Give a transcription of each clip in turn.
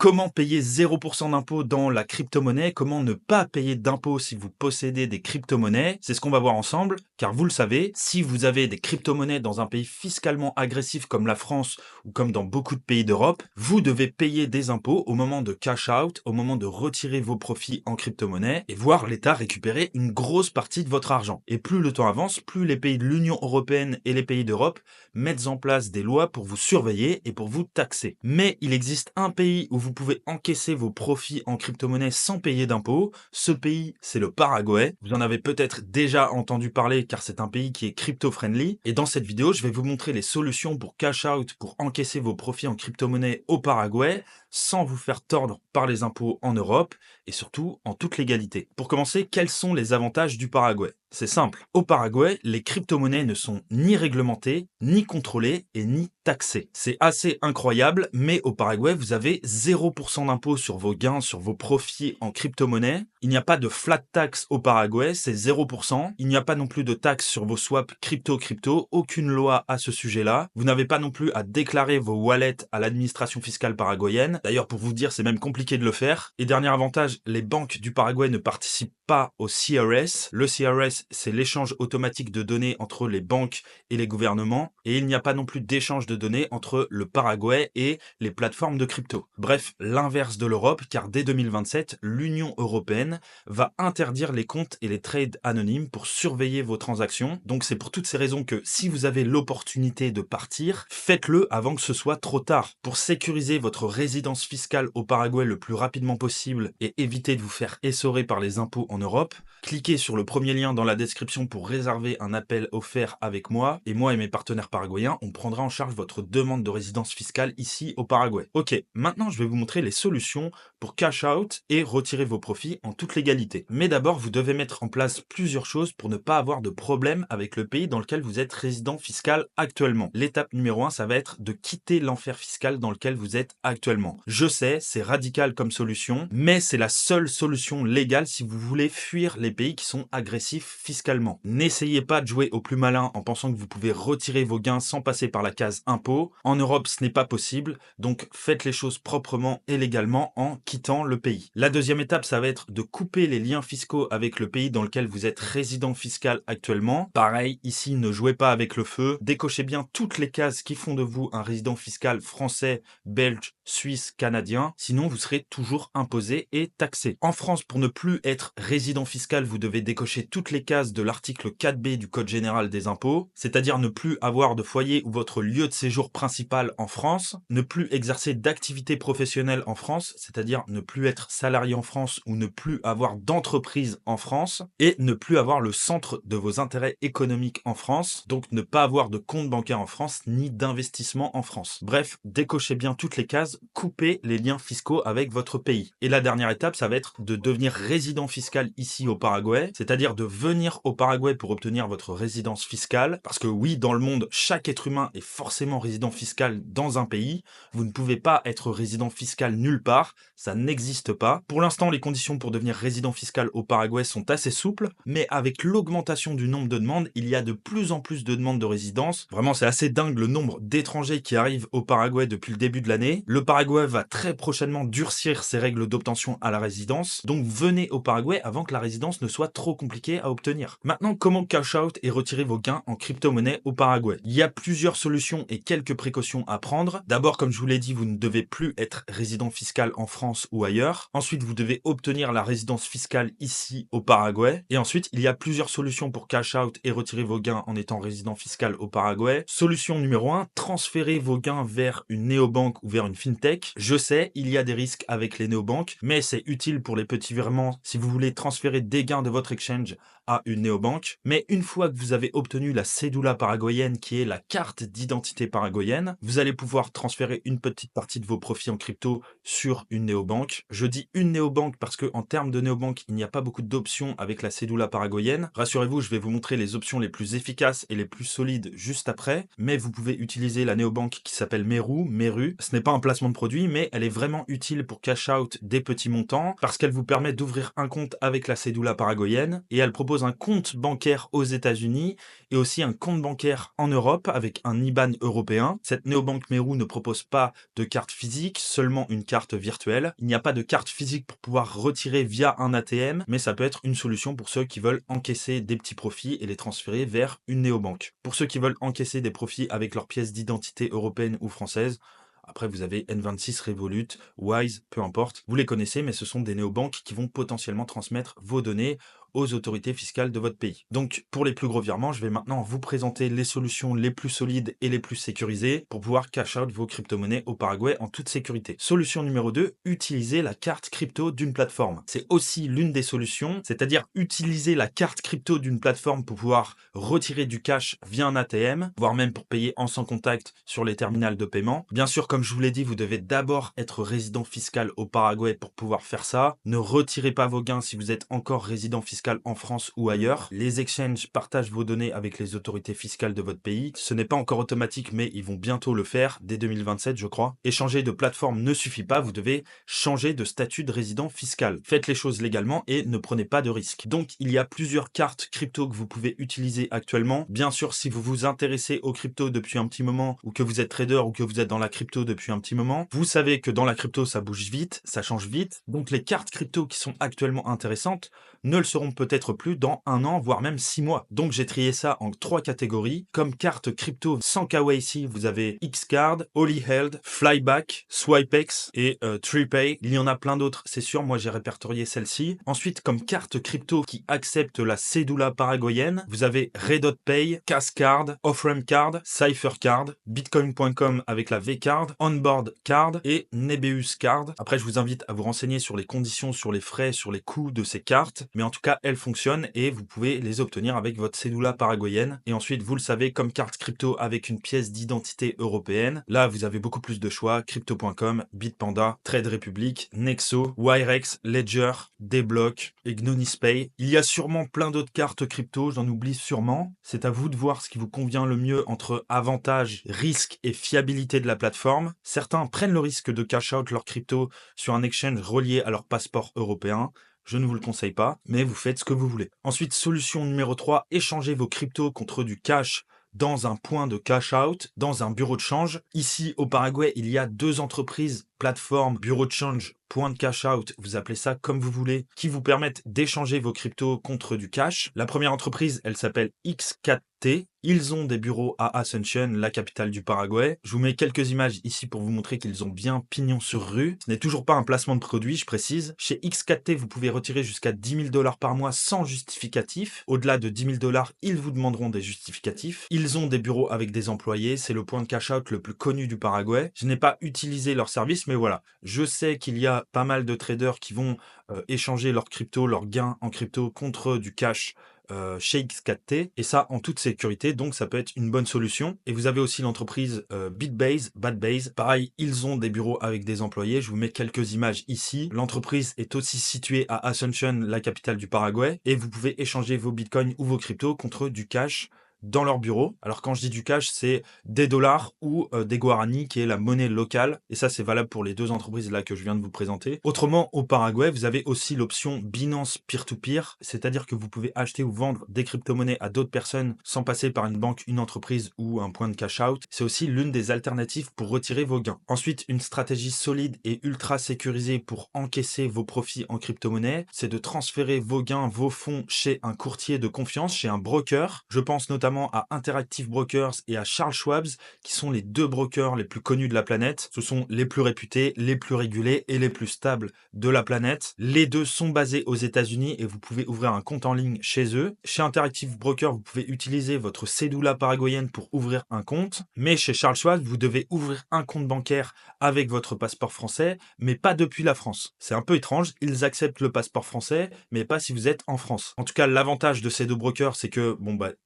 Comment payer 0% d'impôt dans la crypto-monnaie? Comment ne pas payer d'impôt si vous possédez des crypto-monnaies? C'est ce qu'on va voir ensemble, car vous le savez, si vous avez des crypto-monnaies dans un pays fiscalement agressif comme la France ou comme dans beaucoup de pays d'Europe, vous devez payer des impôts au moment de cash out, au moment de retirer vos profits en crypto-monnaie et voir l'État récupérer une grosse partie de votre argent. Et plus le temps avance, plus les pays de l'Union européenne et les pays d'Europe mettent en place des lois pour vous surveiller et pour vous taxer. Mais il existe un pays où vous pouvez encaisser vos profits en crypto-monnaie sans payer d'impôts. Ce pays, c'est le Paraguay. Vous en avez peut-être déjà entendu parler car c'est un pays qui est crypto-friendly. Et dans cette vidéo, je vais vous montrer les solutions pour cash out, pour encaisser vos profits en crypto-monnaie au Paraguay sans vous faire tordre par les impôts en Europe et surtout en toute légalité. Pour commencer, quels sont les avantages du Paraguay? C'est simple. Au Paraguay, les crypto-monnaies ne sont ni réglementées, ni contrôlées et ni taxées. C'est assez incroyable, mais au Paraguay, vous avez 0% d'impôt sur vos gains, sur vos profits en crypto-monnaie. Il n'y a pas de flat tax au Paraguay, c'est 0%. Il n'y a pas non plus de taxe sur vos swaps crypto-crypto, aucune loi à ce sujet-là. Vous n'avez pas non plus à déclarer vos wallets à l'administration fiscale paraguayenne. D'ailleurs, pour vous dire, c'est même compliqué de le faire. Et dernier avantage, les banques du Paraguay ne participent pas au CRS. Le CRS, c'est l'échange automatique de données entre les banques et les gouvernements. Et il n'y a pas non plus d'échange de données entre le Paraguay et les plateformes de crypto. Bref, l'inverse de l'Europe, car dès 2027, l'Union européenne va interdire les comptes et les trades anonymes pour surveiller vos transactions. Donc c'est pour toutes ces raisons que si vous avez l'opportunité de partir, faites-le avant que ce soit trop tard. Pour sécuriser votre résidence fiscale au Paraguay le plus rapidement possible et éviter de vous faire essorer par les impôts en Europe, cliquez sur le premier lien dans la description pour réserver un appel offert avec moi. Et moi et mes partenaires paraguayens, on prendra en charge votre demande de résidence fiscale ici au Paraguay. Ok, maintenant je vais vous montrer les solutions pour cash out et retirer vos profits en toute légalité. Mais d'abord, vous devez mettre en place plusieurs choses pour ne pas avoir de problème avec le pays dans lequel vous êtes résident fiscal actuellement. L'étape numéro 1, ça va être de quitter l'enfer fiscal dans lequel vous êtes actuellement. Je sais, c'est radical comme solution, mais c'est la seule solution légale si vous voulez fuir les pays qui sont agressifs fiscalement. N'essayez pas de jouer au plus malin en pensant que vous pouvez retirer vos gains sans passer par la case impôt. En Europe, ce n'est pas possible, donc faites les choses proprement et légalement en quittant le pays. La deuxième étape, ça va être de couper les liens fiscaux avec le pays dans lequel vous êtes résident fiscal actuellement. Pareil, ici, ne jouez pas avec le feu. Décochez bien toutes les cases qui font de vous un résident fiscal français, belge, suisse, canadien. Sinon, vous serez toujours imposé et taxé. En France, pour ne plus être résident fiscal, vous devez décocher toutes les cases de l'article 4B du Code général des impôts, c'est-à-dire ne plus avoir de foyer ou votre lieu de séjour principal en France, ne plus exercer d'activité professionnelle en France, c'est-à-dire ne plus être salarié en France ou ne plus avoir d'entreprise en France, et ne plus avoir le centre de vos intérêts économiques en France, donc ne pas avoir de compte bancaire en France ni d'investissement en France. Bref, décochez bien toutes les cases, coupez les liens fiscaux avec votre pays. Et la dernière étape, ça va être de devenir résident fiscal ici au Paraguay, c'est-à-dire de venir au Paraguay pour obtenir votre résidence fiscale, parce que oui, dans le monde, chaque être humain est forcément résident fiscal dans un pays. Vous ne pouvez pas être résident fiscal nulle part, ça n'existe pas. Pour l'instant, les conditions pour devenir résident fiscal au Paraguay sont assez souples, mais avec l'augmentation du nombre de demandes, il y a de plus en plus de demandes de résidence. Vraiment, c'est assez dingue le nombre d'étrangers qui arrivent au Paraguay depuis le début de l'année. Le Paraguay va très prochainement durcir ses règles d'obtention à la résidence, donc venez au Paraguay avant que la résidence ne soit trop compliquée à obtenir. Maintenant, comment cash out et retirer vos gains en crypto-monnaie au Paraguay? Il y a plusieurs solutions et quelques précautions à prendre. D'abord, comme je vous l'ai dit, vous ne devez plus être résident fiscal en France ou ailleurs. Ensuite, vous devez obtenir la résidence fiscale ici au Paraguay. Et ensuite, il y a plusieurs solutions pour cash out et retirer vos gains en étant résident fiscal au Paraguay. Solution numéro 1, transférer vos gains vers une néobanque ou vers une fintech. Je sais, il y a des risques avec les néobanques, mais c'est utile pour les petits virements si vous voulez transférer des gains de votre exchange à une néobanque. Mais une fois que vous avez obtenu la cédula paraguayenne, qui est la carte d'identité paraguayenne, vous allez pouvoir transférer une petite partie de vos profits en crypto sur une néobanque. Je dis une néobanque parce que en termes de néobanque, il n'y a pas beaucoup d'options avec la cédula paraguayenne. Rassurez-vous, je vais vous montrer les options les plus efficaces et les plus solides juste après, mais vous pouvez utiliser la néobanque qui s'appelle Meru. Ce n'est pas un placement de produit, mais elle est vraiment utile pour cash out des petits montants parce qu'elle vous permet d'ouvrir un compte avec la cédula paraguayenne et elle propose propose un compte bancaire aux États-Unis et aussi un compte bancaire en Europe avec un IBAN européen. Cette néobanque Meru ne propose pas de carte physique, seulement une carte virtuelle. Il n'y a pas de carte physique pour pouvoir retirer via un ATM, mais ça peut être une solution pour ceux qui veulent encaisser des petits profits et les transférer vers une néobanque. Pour ceux qui veulent encaisser des profits avec leur pièce d'identité européenne ou française, après, vous avez N26, Revolut, Wise, peu importe. Vous les connaissez, mais ce sont des néobanques qui vont potentiellement transmettre vos données aux autorités fiscales de votre pays. Donc, pour les plus gros virements, je vais maintenant vous présenter les solutions les plus solides et les plus sécurisées pour pouvoir cash out vos crypto-monnaies au Paraguay en toute sécurité. Solution numéro 2, utiliser la carte crypto d'une plateforme. C'est aussi l'une des solutions, c'est-à-dire utiliser la carte crypto d'une plateforme pour pouvoir retirer du cash via un ATM, voire même pour payer en sans contact sur les terminals de paiement. Bien sûr, comme je vous l'ai dit, vous devez d'abord être résident fiscal au Paraguay pour pouvoir faire ça. Ne retirez pas vos gains si vous êtes encore résident fiscal en France ou ailleurs. Les exchanges partagent vos données avec les autorités fiscales de votre pays. Ce n'est pas encore automatique, mais ils vont bientôt le faire, dès 2027 je crois. Et changer de plateforme ne suffit pas, vous devez changer de statut de résident fiscal. Faites les choses légalement et ne prenez pas de risques. Donc il y a plusieurs cartes crypto que vous pouvez utiliser actuellement. Bien sûr, si vous vous intéressez aux cryptos depuis un petit moment, ou que vous êtes trader, ou que vous êtes dans la crypto depuis un petit moment, vous savez que dans la crypto ça bouge vite, ça change vite. Donc les cartes crypto qui sont actuellement intéressantes ne le seront peut-être plus dans 1 an, voire même 6 mois. Donc j'ai trié ça en 3 catégories. Comme carte crypto sans KYC, vous avez Xcard, Holyheld, Flyback, Swipex et TreePay. Il y en a plein d'autres, c'est sûr, moi j'ai répertorié celle-ci. Ensuite, comme carte crypto qui accepte la cédula paraguayenne, vous avez RedotPay, Cascard, Offram Card, Cyphercard, Bitcoin.com avec la V-Card, Onboard Card et Nebeus Card. Après, je vous invite à vous renseigner sur les conditions, sur les frais, sur les coûts de ces cartes. Mais en tout cas, elles fonctionnent et vous pouvez les obtenir avec votre cédula paraguayenne. Et ensuite, vous le savez, comme carte crypto avec une pièce d'identité européenne, là, vous avez beaucoup plus de choix. Crypto.com, Bitpanda, Trade Republic, Nexo, Wirex, Ledger, Deblock et Gnonispay. Il y a sûrement plein d'autres cartes crypto, j'en oublie sûrement. C'est à vous de voir ce qui vous convient le mieux entre avantages, risques et fiabilité de la plateforme. Certains prennent le risque de cash out leur crypto sur un exchange relié à leur passeport européen. Je ne vous le conseille pas, mais vous faites ce que vous voulez. Ensuite, solution numéro 3, échangez vos cryptos contre du cash dans un point de cash out, dans un bureau de change. Ici, au Paraguay, il y a 2 entreprises, plateformes, bureau de change, point de cash out, vous appelez ça comme vous voulez, qui vous permettent d'échanger vos cryptos contre du cash. La première entreprise, elle s'appelle X4T. Ils ont des bureaux à Asunción, la capitale du Paraguay. Je vous mets quelques images ici pour vous montrer qu'ils ont bien pignon sur rue. Ce n'est toujours pas un placement de produit, je précise. Chez X4T, vous pouvez retirer jusqu'à 10 000 $ par mois sans justificatif. Au-delà de 10 000 $, ils vous demanderont des justificatifs. Ils ont des bureaux avec des employés. C'est le point de cash out le plus connu du Paraguay. Je n'ai pas utilisé leur service, mais voilà. Je sais qu'il y a pas mal de traders qui vont échanger leurs crypto, leurs gains en crypto contre du cash chez X4T, et ça en toute sécurité, donc ça peut être une bonne solution. Et vous avez aussi l'entreprise Bitbase, Badbase. Pareil, ils ont des bureaux avec des employés. Je vous mets quelques images ici. L'entreprise est aussi située à Asunción, la capitale du Paraguay, et vous pouvez échanger vos bitcoins ou vos cryptos contre du cash dans leur bureau. Alors quand je dis du cash, c'est des dollars ou des guaranis, qui est la monnaie locale. Et ça, c'est valable pour les 2 entreprises là que je viens de vous présenter. Autrement, au Paraguay, vous avez aussi l'option Binance Peer-to-Peer, c'est-à-dire que vous pouvez acheter ou vendre des crypto-monnaies à d'autres personnes sans passer par une banque, une entreprise ou un point de cash-out. C'est aussi l'une des alternatives pour retirer vos gains. Ensuite, une stratégie solide et ultra sécurisée pour encaisser vos profits en crypto-monnaie, c'est de transférer vos gains, vos fonds chez un courtier de confiance, chez un broker. Je pense notamment à Interactive Brokers et à Charles Schwab, qui sont les 2 brokers les plus connus de la planète. Ce sont les plus réputés, les plus régulés et les plus stables de la planète. Les 2 sont basés aux États-Unis et vous pouvez ouvrir un compte en ligne chez eux. Chez Interactive Brokers, vous pouvez utiliser votre cédula paraguayenne pour ouvrir un compte. Mais chez Charles Schwab, vous devez ouvrir un compte bancaire avec votre passeport français, mais pas depuis la France. C'est un peu étrange, ils acceptent le passeport français, mais pas si vous êtes en France. En tout cas, l'avantage de ces 2 brokers, c'est que,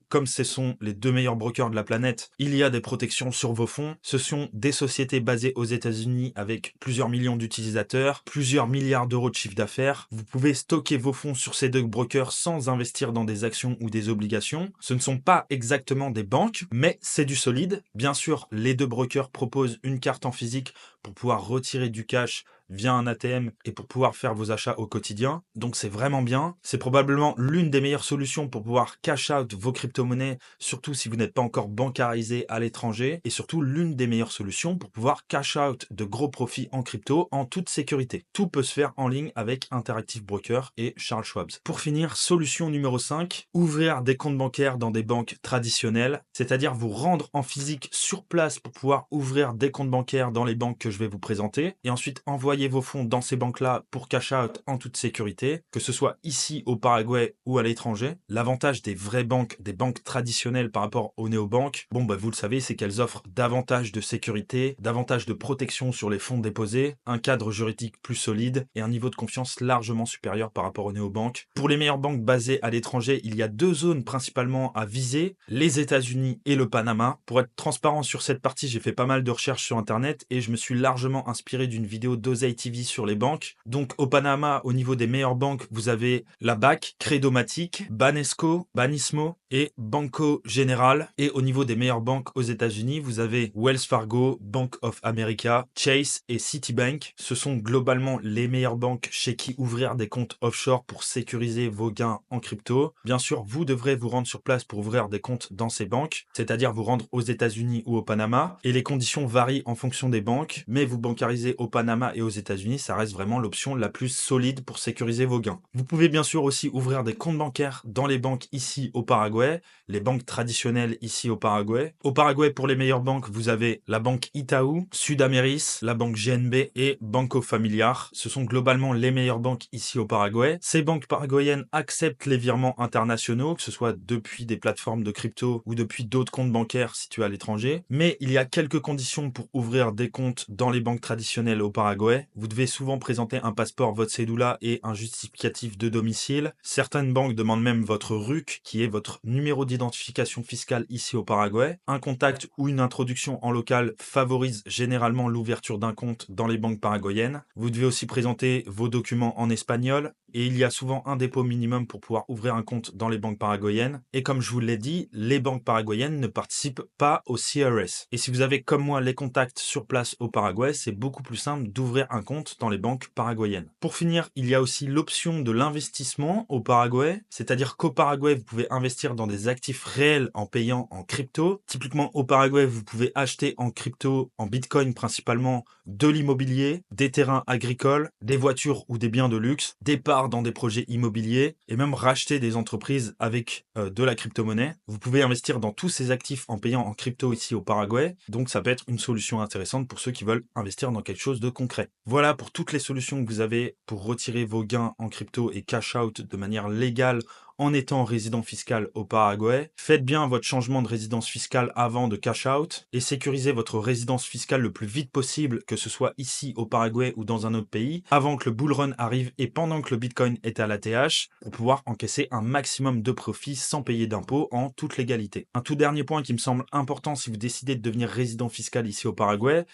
comme ce sont les 2 meilleurs brokers de la planète, il y a des protections sur vos fonds. Ce sont des sociétés basées aux États-Unis avec plusieurs millions d'utilisateurs, plusieurs milliards d'euros de chiffre d'affaires. Vous pouvez stocker vos fonds sur ces 2 brokers sans investir dans des actions ou des obligations. Ce ne sont pas exactement des banques, mais c'est du solide. Bien sûr, les 2 brokers proposent une carte en physique pour pouvoir retirer du cash via un ATM et pour pouvoir faire vos achats au quotidien. Donc c'est vraiment bien. C'est probablement l'une des meilleures solutions pour pouvoir cash out vos crypto-monnaies, surtout si vous n'êtes pas encore bancarisé à l'étranger, et surtout l'une des meilleures solutions pour pouvoir cash out de gros profits en crypto en toute sécurité. Tout peut se faire en ligne avec Interactive Broker et Charles Schwab. Pour finir, solution numéro 5, ouvrir des comptes bancaires dans des banques traditionnelles, c'est-à-dire vous rendre en physique sur place pour pouvoir ouvrir des comptes bancaires dans les banques que je vais vous présenter, et ensuite envoyer vos fonds dans ces banques-là pour cash out en toute sécurité, que ce soit ici au Paraguay ou à l'étranger. L'avantage des vraies banques, des banques traditionnelles par rapport aux néobanques, vous le savez, c'est qu'elles offrent davantage de sécurité, davantage de protection sur les fonds déposés, un cadre juridique plus solide et un niveau de confiance largement supérieur par rapport aux néobanques. Pour les meilleures banques basées à l'étranger, il y a 2 zones principalement à viser, les États-Unis et le Panama. Pour être transparent sur cette partie, j'ai fait pas mal de recherches sur internet et je me suis largement inspiré d'une vidéo d'Ozay TV sur les banques. Donc au Panama, au niveau des meilleures banques, vous avez la BAC, Credomatic, Banesco, Banismo et Banco General. Et au niveau des meilleures banques aux États-Unis, vous avez Wells Fargo, Bank of America, Chase et Citibank. Ce sont globalement les meilleures banques chez qui ouvrir des comptes offshore pour sécuriser vos gains en crypto. Bien sûr, vous devrez vous rendre sur place pour ouvrir des comptes dans ces banques, c'est-à-dire vous rendre aux États-Unis ou au Panama. Et les conditions varient en fonction des banques, mais vous bancarisez au Panama et aux États-Unis, ça reste vraiment l'option la plus solide pour sécuriser vos gains. Vous pouvez bien sûr aussi ouvrir des comptes bancaires dans les banques ici au Paraguay, les banques traditionnelles ici au Paraguay. Au Paraguay, pour les meilleures banques, vous avez la banque Itaú, Sudameris, la banque GNB et Banco Familiar. Ce sont globalement les meilleures banques ici au Paraguay. Ces banques paraguayennes acceptent les virements internationaux, que ce soit depuis des plateformes de crypto ou depuis d'autres comptes bancaires situés à l'étranger. Mais il y a quelques conditions pour ouvrir des comptes dans les banques traditionnelles au Paraguay. Vous devez souvent présenter un passeport, votre cédula et un justificatif de domicile. Certaines banques demandent même votre RUC, qui est votre numéro d'identification fiscale ici au Paraguay. Un contact ou une introduction en local favorise généralement l'ouverture d'un compte dans les banques paraguayennes. Vous devez aussi présenter vos documents en espagnol et il y a souvent un dépôt minimum pour pouvoir ouvrir un compte dans les banques paraguayennes. Et comme je vous l'ai dit, les banques paraguayennes ne participent pas au CRS. Et si vous avez comme moi les contacts sur place au Paraguay, c'est beaucoup plus simple d'ouvrir un compte dans les banques paraguayennes. Pour finir, il y a aussi l'option de l'investissement au Paraguay, c'est-à-dire qu'au Paraguay, vous pouvez investir dans des actifs réels en payant en crypto. Typiquement, au Paraguay, vous pouvez acheter en crypto, en Bitcoin principalement, de l'immobilier, des terrains agricoles, des voitures ou des biens de luxe, des parts dans des projets immobiliers et même racheter des entreprises avec de la crypto-monnaie. Vous pouvez investir dans tous ces actifs en payant en crypto ici au Paraguay. Donc ça peut être une solution intéressante pour ceux qui veulent investir dans quelque chose de concret. Voilà pour toutes les solutions que vous avez pour retirer vos gains en crypto et cash out de manière légale en étant résident fiscal au Paraguay. Faites bien votre changement de résidence fiscale avant de cash out et sécurisez votre résidence fiscale le plus vite possible, que ce soit ici au Paraguay ou dans un autre pays, avant que le bull run arrive et pendant que le Bitcoin est à l'ATH, pour pouvoir encaisser un maximum de profits sans payer d'impôts en toute légalité. Un tout dernier point qui me semble important si vous décidez de devenir résident fiscal ici au Paraguay,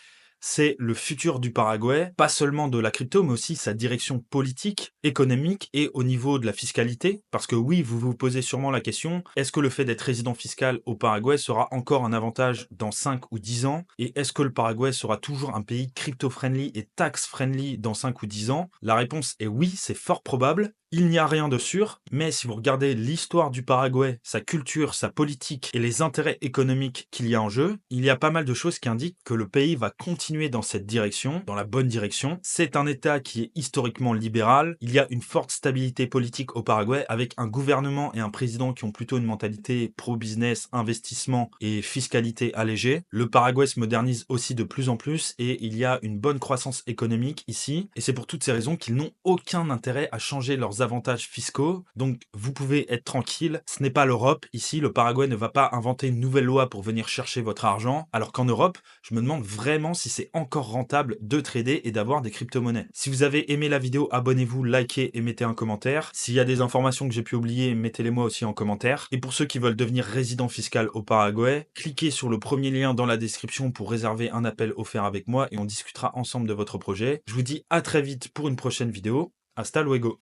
c'est le futur du Paraguay, pas seulement de la crypto, mais aussi sa direction politique, économique et au niveau de la fiscalité. Parce que oui, vous vous posez sûrement la question, est-ce que le fait d'être résident fiscal au Paraguay sera encore un avantage dans 5 ou 10 ans? Et est-ce que le Paraguay sera toujours un pays crypto-friendly et tax-friendly dans 5 ou 10 ans? La réponse est oui, c'est fort probable. Il n'y a rien de sûr, mais si vous regardez l'histoire du Paraguay, sa culture, sa politique et les intérêts économiques qu'il y a en jeu, il y a pas mal de choses qui indiquent que le pays va continuer dans cette direction, dans la bonne direction. C'est un État qui est historiquement libéral, il y a une forte stabilité politique au Paraguay avec un gouvernement et un président qui ont plutôt une mentalité pro-business, investissement et fiscalité allégée. Le Paraguay se modernise aussi de plus en plus et il y a une bonne croissance économique ici, et c'est pour toutes ces raisons qu'ils n'ont aucun intérêt à changer leurs avantages fiscaux, donc vous pouvez être tranquille, ce n'est pas l'Europe, ici le Paraguay ne va pas inventer une nouvelle loi pour venir chercher votre argent, alors qu'en Europe, je me demande vraiment si c'est encore rentable de trader et d'avoir des crypto-monnaies. Si vous avez aimé la vidéo, abonnez-vous, likez et mettez un commentaire. S'il y a des informations que j'ai pu oublier, mettez-les moi aussi en commentaire. Et pour ceux qui veulent devenir résident fiscal au Paraguay, cliquez sur le premier lien dans la description pour réserver un appel offert avec moi et on discutera ensemble de votre projet. Je vous dis à très vite pour une prochaine vidéo. Hasta luego.